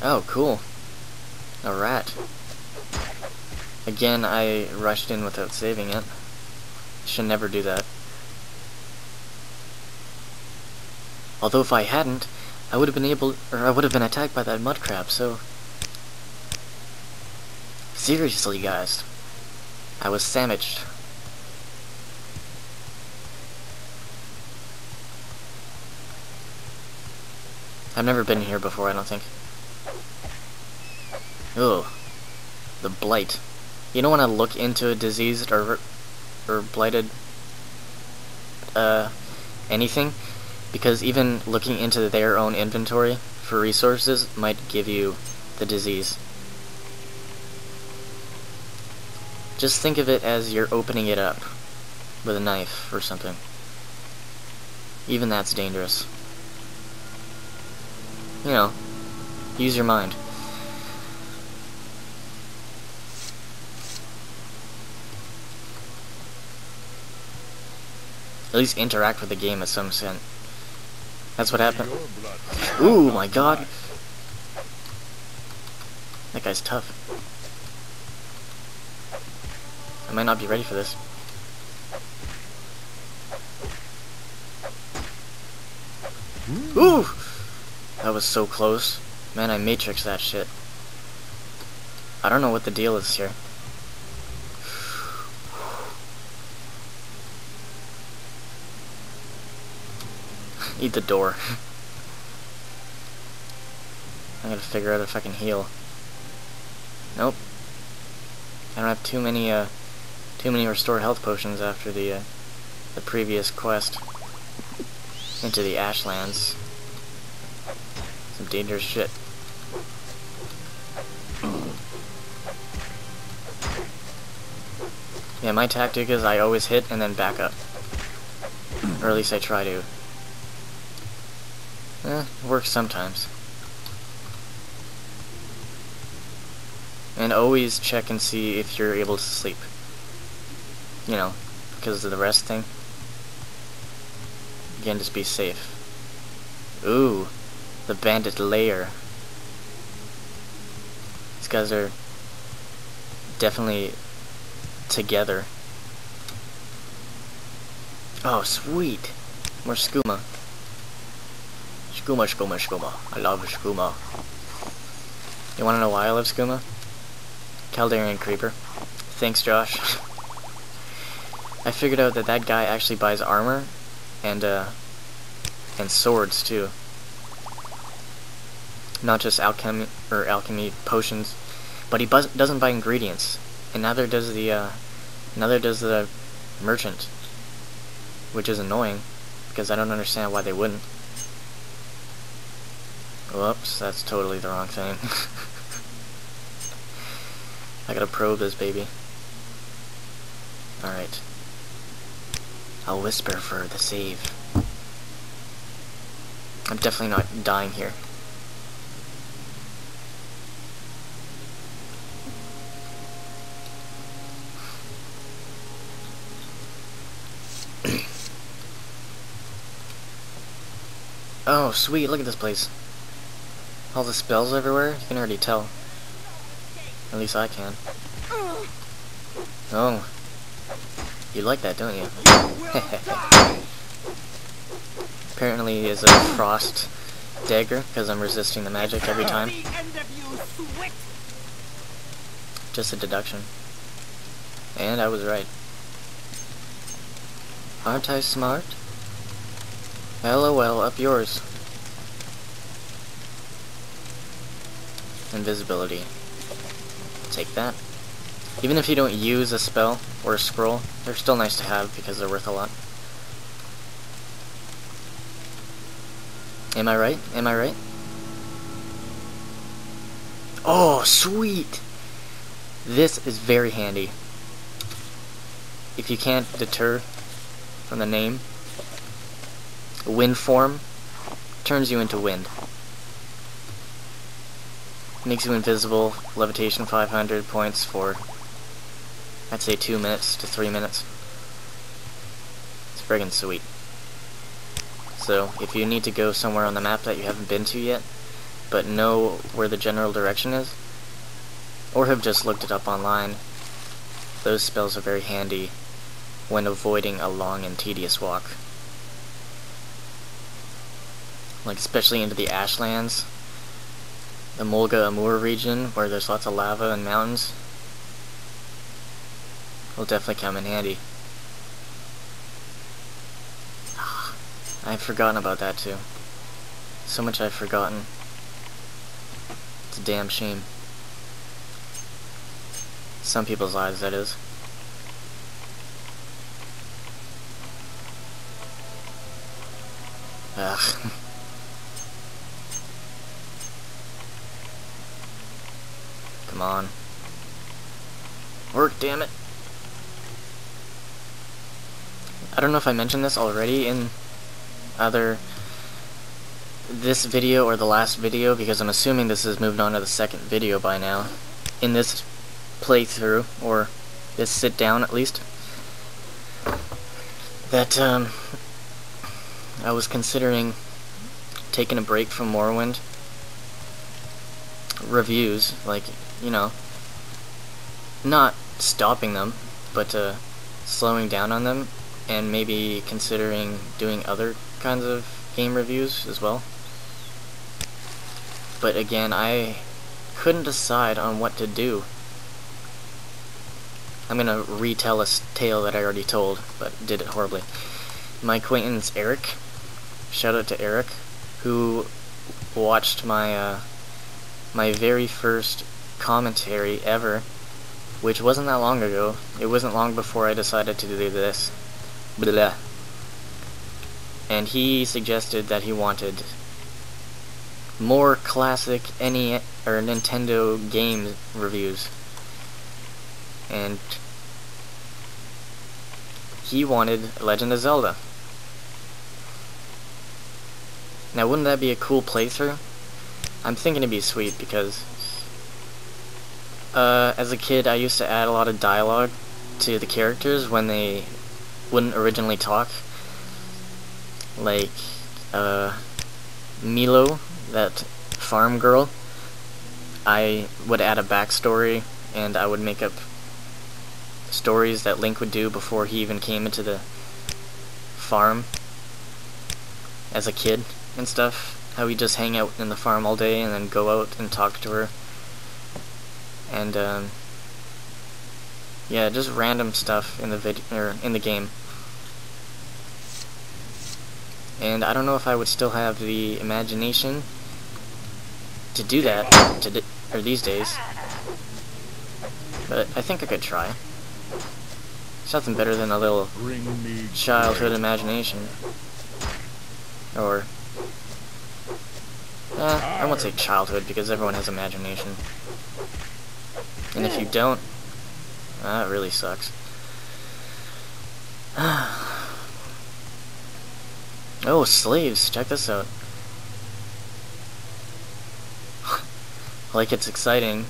Oh, cool. A rat. Again, I rushed in without saving it. Should never do that. Although if I hadn't, I would have been attacked by that mud crab, so... Seriously, guys. I was sandwiched. I've never been here before, I don't think. Ugh. The blight. You don't want to look into a diseased or blighted anything, because even looking into their own inventory for resources might give you the disease. Just think of it as you're opening it up with a knife or something. Even that's dangerous. You know, use your mind. At least interact with the game in some sense. That's what happened. Ooh, my god. That guy's tough. I might not be ready for this. Ooh! That was so close. Man, I matrixed that shit. I don't know what the deal is here. Eat the door. I gotta figure out if I can heal. Nope. I don't have too many restore health potions after the previous quest into the Ashlands. Some dangerous shit. Yeah, my tactic is I always hit and then back up. Or at least I try to. It works sometimes. And always check and see if you're able to sleep. You know, because of the rest thing. Again, just be safe. Ooh, the bandit lair. These guys are definitely together. Oh, sweet. More skooma. Skooma, skooma, skooma. I love skooma. You wanna know why I love skooma? Caldarian creeper. Thanks, Josh. I figured out that that guy actually buys armor and swords too. Not just alchemy potions, but he doesn't buy ingredients, and neither does the merchant, which is annoying because I don't understand why they wouldn't. Whoops, that's totally the wrong thing. I gotta probe this baby. Alright. I'll whisper for the save. I'm definitely not dying here. Oh, sweet, look at this place. All the spells everywhere? You can already tell. At least I can. Oh. You like that, don't you? Apparently he is a frost dagger, because I'm resisting the magic every time. Just a deduction. And I was right. Aren't I smart? LOL, up yours. Invisibility. Take that. Even if you don't use a spell or a scroll, they're still nice to have because they're worth a lot. Am I right? Am I right? Oh, sweet! This is very handy. If you can't deter from the name, wind form turns you into wind. Makes you invisible, levitation 500 points for, I'd say 2 minutes to 3 minutes. It's friggin' sweet. So, if you need to go somewhere on the map that you haven't been to yet, but know where the general direction is, or have just looked it up online, those spells are very handy when avoiding a long and tedious walk. Like especially into the Ashlands, the Mulga Amur region, where there's lots of lava and mountains, will definitely come in handy. I've forgotten about that too. So much I've forgotten. It's a damn shame. Some people's lives, that is. Ugh. Come on. Work, damn it. I don't know if I mentioned this already in either this video or the last video, because I'm assuming this has moved on to the second video by now. In this playthrough, or this sit down at least, that I was considering taking a break from Morrowind reviews, like, you know, not stopping them, but slowing down on them, and maybe considering doing other kinds of game reviews as well. But again, I couldn't decide on what to do. I'm gonna retell a tale that I already told, but did it horribly. My acquaintance Eric, shout out to Eric, who watched my my very first commentary ever, which wasn't that long ago. It wasn't long before I decided to do this. Blah. And he suggested that he wanted more classic Nintendo game reviews. And he wanted Legend of Zelda. Now, wouldn't that be a cool playthrough? I'm thinking it'd be sweet because as a kid I used to add a lot of dialogue to the characters when they wouldn't originally talk. Like Milo, that farm girl, I would add a backstory, and I would make up stories that Link would do before he even came into the farm as a kid and stuff. How he'd just hang out in the farm all day and then go out and talk to her. And yeah, just random stuff in the game. And I don't know if I would still have the imagination to do that these days, but I think I could try. It's nothing better than a little childhood imagination. Or I won't say childhood, because everyone has imagination. And if you don't, that really sucks. Oh, slaves! Check this out. Like it's exciting,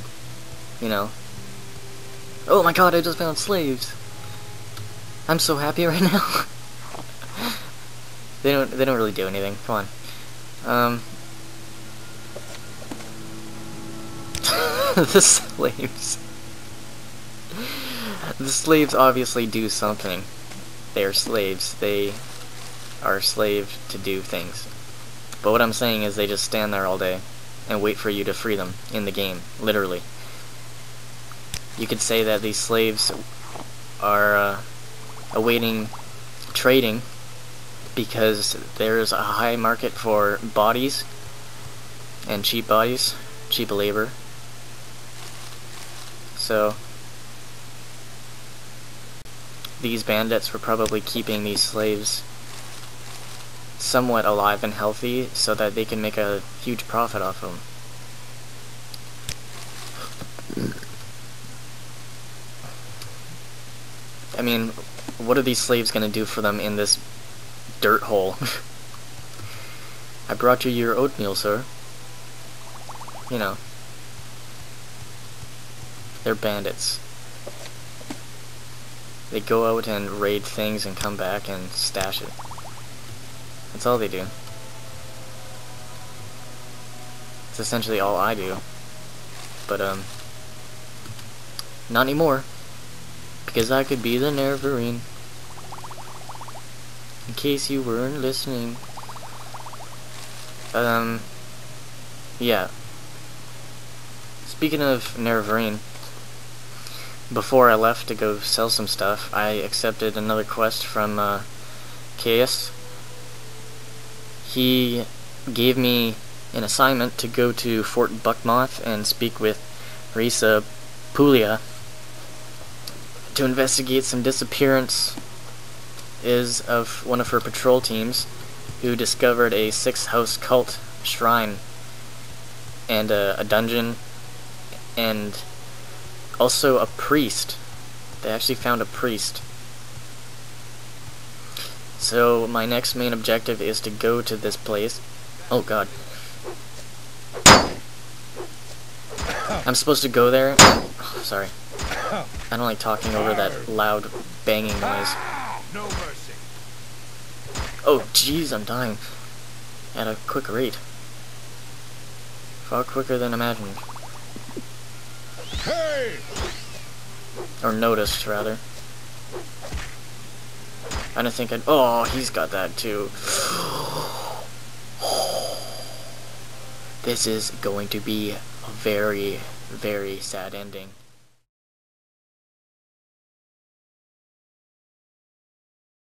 you know. Oh my god, I just found slaves! I'm so happy right now. They don't really do anything. Come on. The slaves. The slaves obviously do something. They are slaves. They are slaved to do things. But what I'm saying is they just stand there all day and wait for you to free them in the game, literally. You could say that these slaves are awaiting trading because there's a high market for bodies and cheap bodies, cheap labor. So these bandits were probably keeping these slaves somewhat alive and healthy so that they can make a huge profit off of them. I mean, what are these slaves gonna do for them in this dirt hole? I brought you your oatmeal, sir. You know. They're bandits. They go out and raid things and come back and stash it. That's all they do. It's essentially all I do. But, not anymore. Because I could be the Neverine. In case you weren't listening. Yeah. Speaking of Neverine, before I left to go sell some stuff, I accepted another quest from, Caius. He gave me an assignment to go to Fort Buckmoth and speak with Risa Puglia to investigate some disappearance of one of her patrol teams who discovered a 6-house cult shrine and a dungeon and also a priest. They actually found a priest. So my next main objective is to go to this place. Oh god. I'm supposed to go there and, oh, sorry. I don't like talking over that loud banging noise. Oh jeez, I'm dying at a quick rate. Far quicker than imagined. Or noticed, rather. I don't think I'd... Oh, he's got that too. This is going to be a very, very sad ending.